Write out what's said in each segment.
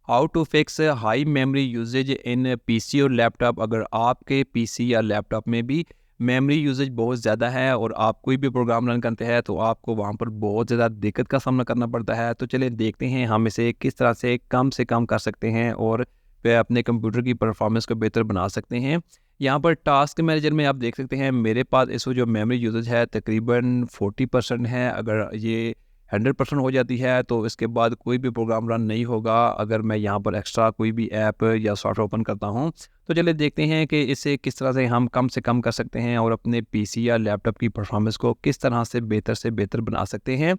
How to fix high memory usage in PC और laptop. अगर आपके पीसी या लैपटॉप में भी मेमोरी यूजेज बहुत ज़्यादा है और आप कोई भी प्रोग्राम रन करते हैं तो आपको वहाँ पर बहुत ज़्यादा दिक्कत का सामना करना पड़ता है। तो चलिए देखते हैं हम इसे किस तरह से कम कर सकते हैं और फिर अपने कंप्यूटर की परफॉर्मेंस को बेहतर बना सकते हैं। यहाँ पर टास्क मैनेजर में आप देख सकते हैं मेरे पास इस वक्त जो मेमोरी यूजेज है तकरीबन 40% है। अगर ये 100% हो जाती है तो इसके बाद कोई भी प्रोग्राम रन नहीं होगा अगर मैं यहाँ पर एक्स्ट्रा कोई भी ऐप या सॉफ्टवेयर ओपन करता हूँ। तो चलिए देखते हैं कि इसे किस तरह से कम कर सकते हैं और अपने पीसी या लैपटॉप की परफॉर्मेंस को किस तरह से बेहतर बना सकते हैं।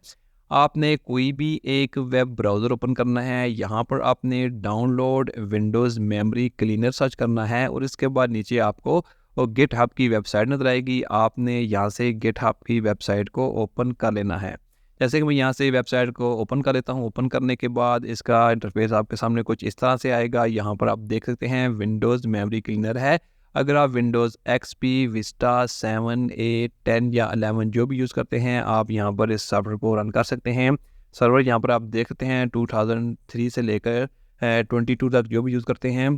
आपने कोई भी एक वेब ब्राउज़र ओपन करना है, यहाँ पर आपने download Windows memory cleaner search करना है और इसके बाद नीचे आपको गिटहब की वेबसाइट नज़र आएगी। आपने यहाँ से गिटहब की वेबसाइट को ओपन कर लेना है। जैसे कि मैं यहाँ से वेबसाइट को ओपन कर लेता हूँ। ओपन करने के बाद इसका इंटरफेस आपके सामने कुछ इस तरह से आएगा। यहाँ पर आप देख सकते हैं विंडोज़ मेमोरी क्लीनर है। अगर आप विंडोज़ एक्सपी, विस्टा 7, 8, 10 या 11 जो भी यूज़ करते हैं आप यहाँ पर इस सॉफ्टवेयर को रन कर सकते हैं। सर्वर यहाँ पर आप देख सकते हैं 2003 से लेकर 22 तक जो भी यूज़ करते हैं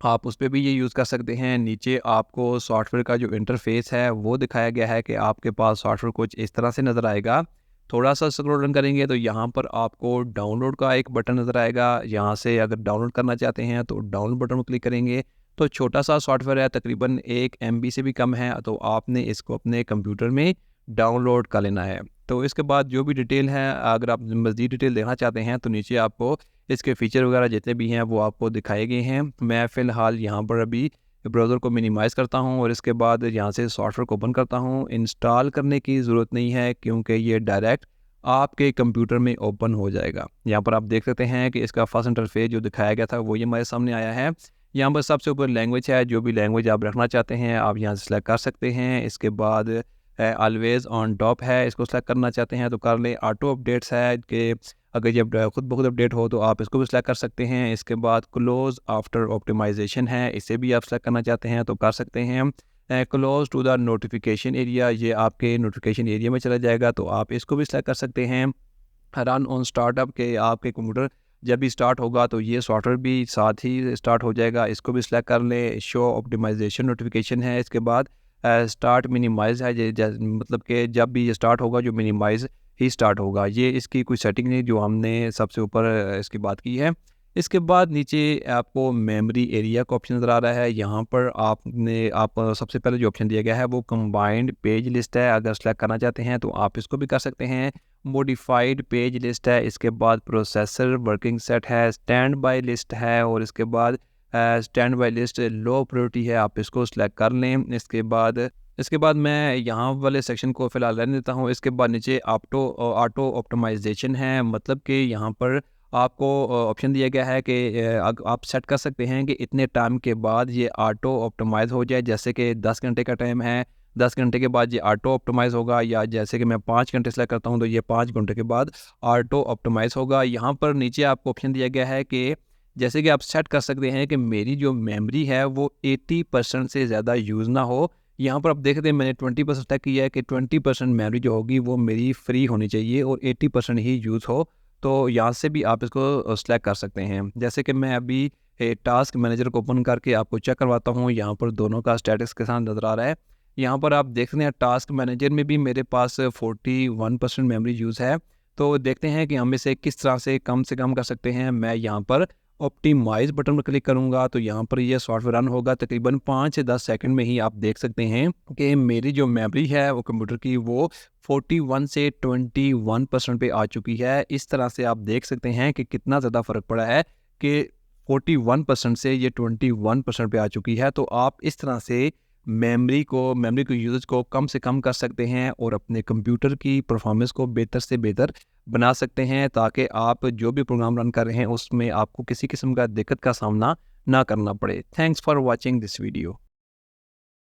आप उस पे भी ये यूज़ कर सकते हैं। नीचे आपको सॉफ्टवेयर का जो इंटरफेस है वो दिखाया गया है कि आपके पास सॉफ्टवेयर कुछ इस तरह से नज़र आएगा। थोड़ा सा स्क्रॉल डाउन करेंगे तो यहाँ पर आपको डाउनलोड का एक बटन नज़र आएगा। यहाँ से अगर डाउनलोड करना चाहते हैं तो डाउनलोड बटन पर क्लिक करेंगे। तो छोटा सा सॉफ्टवेयर है, तकरीबन 1 MB से भी कम है, तो आपने इसको अपने कंप्यूटर में डाउनलोड कर लेना है। तो इसके बाद जो भी डिटेल है, अगर आप मज़ीद डिटेल देखना चाहते हैं तो नीचे आपको इसके फ़ीचर वगैरह जितने भी हैं वो आपको दिखाए गए हैं। मैं फ़िलहाल यहाँ पर अभी ब्राउज़र को मिनिमाइज़ करता हूँ और इसके बाद यहाँ से सॉफ्टवेयर को ओपन करता हूँ। इंस्टॉल करने की ज़रूरत नहीं है क्योंकि ये डायरेक्ट आपके कंप्यूटर में ओपन हो जाएगा। यहाँ पर आप देख सकते हैं कि इसका फर्स्ट इंटरफेस जो दिखाया गया था वो ये हमारे सामने आया है। यहाँ पर सबसे ऊपर लैंग्वेज है, जो भी लैंग्वेज आप रखना चाहते हैं आप यहाँ से सिलेक्ट कर सकते हैं। इसके बाद ऑलवेज़ ऑन टॉप है, इसको सिलेक्ट करना चाहते हैं तो कर लें। ऑटो अपडेट्स है कि अगर जब खुद ब खुद अपडेट हो तो आप इसको भी सिलेक्ट कर सकते हैं। इसके बाद क्लोज़ आफ्टर ऑप्टिमाइजेशन है, इसे भी आप सिलेक्ट करना चाहते हैं तो कर सकते हैं। Close to the notification area, ये आपके नोटिफिकेशन एरिया में चला जाएगा तो आप इसको भी सिलेक्ट कर सकते हैं। रन ऑन स्टार्टअप के आपके कंप्यूटर जब भी स्टार्ट होगा तो ये सॉफ्टवेयर भी साथ ही स्टार्ट हो जाएगा, इसको भी सिलेक्ट कर लें। शो ऑप्टिमाइजेशन नोटिफिकेशन है। इसके बाद स्टार्ट मिनिमाइज़ है, मतलब कि जब भी ये स्टार्ट होगा जो मिनिमाइज़ ही स्टार्ट होगा। ये इसकी कोई सेटिंग नहीं जो हमने सबसे ऊपर इसकी बात की है। इसके बाद नीचे आपको मेमोरी एरिया का ऑप्शन नज़र आ रहा है। यहाँ पर आप सबसे पहले जो ऑप्शन दिया गया है वो कंबाइंड पेज लिस्ट है, अगर सेलेक्ट करना चाहते हैं तो आप इसको भी कर सकते हैं। मॉडिफाइड पेज लिस्ट है, इसके बाद प्रोसेसर वर्किंग सेट है, स्टैंड बाय लिस्ट है और इसके बाद stand by list low priority है, आप इसको सेलेक्ट कर लें। इसके बाद मैं यहाँ वाले सेक्शन को फ़िलहाल रहने देता हूँ। इसके बाद नीचे ऑटो ऑप्टिमाइजेशन है, मतलब कि यहाँ पर आपको ऑप्शन दिया गया है कि आप सेट कर सकते हैं कि इतने टाइम के बाद ये ऑटो ऑप्टिमाइज़ हो जाए। जैसे कि 10 घंटे का टाइम है, 10 घंटे के बाद ये ऑटो ऑप्टिमाइज़ होगा, या जैसे कि मैं 5 घंटे सेलेक्ट करता हूँ तो ये 5 घंटे के बाद ऑटो ऑप्टिमाइज़ होगा। यहाँ पर नीचे आपको ऑप्शन दिया गया है कि जैसे कि आप सेट कर सकते हैं कि मेरी जो मेमोरी है वो 80% से ज़्यादा यूज़ ना हो। यहाँ पर आप देख सकते हैं मैंने 20% तक किया है कि 20% मेमोरी जो होगी वो मेरी फ्री होनी चाहिए और 80% ही यूज़ हो। तो यहाँ से भी आप इसको सेलेक्ट कर सकते हैं। जैसे कि मैं अभी टास्क मैनेजर को ओपन करके आपको चेक करवाता हूँ। यहाँ पर दोनों का स्टेटस के साथ नज़र आ रहा है। यहाँ पर आप देख सकते हैं टास्क मैनेजर में भी मेरे पास 41% मेमोरी यूज़ है। तो देखते हैं कि हम इसे किस तरह से कम कर सकते हैं। मैं यहाँ पर ऑप्टिमाइज़ बटन पर क्लिक करूँगा तो यहाँ पर ये सॉफ्टवेयर रन होगा। तकरीबन 5 से 10 सेकंड में ही आप देख सकते हैं कि मेरी जो मेमोरी है वो कंप्यूटर की वो 41 से 21% पे आ चुकी है। इस तरह से आप देख सकते हैं कि कितना ज़्यादा फ़र्क पड़ा है कि 41% से ये 21% पे आ चुकी है। तो आप इस तरह से मेमोरी को यूज़ेज को कम से कम कर सकते हैं और अपने कंप्यूटर की परफॉर्मेंस को बेहतर से बेहतर बना सकते हैं, ताकि आप जो भी प्रोग्राम रन कर रहे हैं उसमें आपको किसी किस्म का दिक्कत का सामना ना करना पड़े। Thanks for watching this video.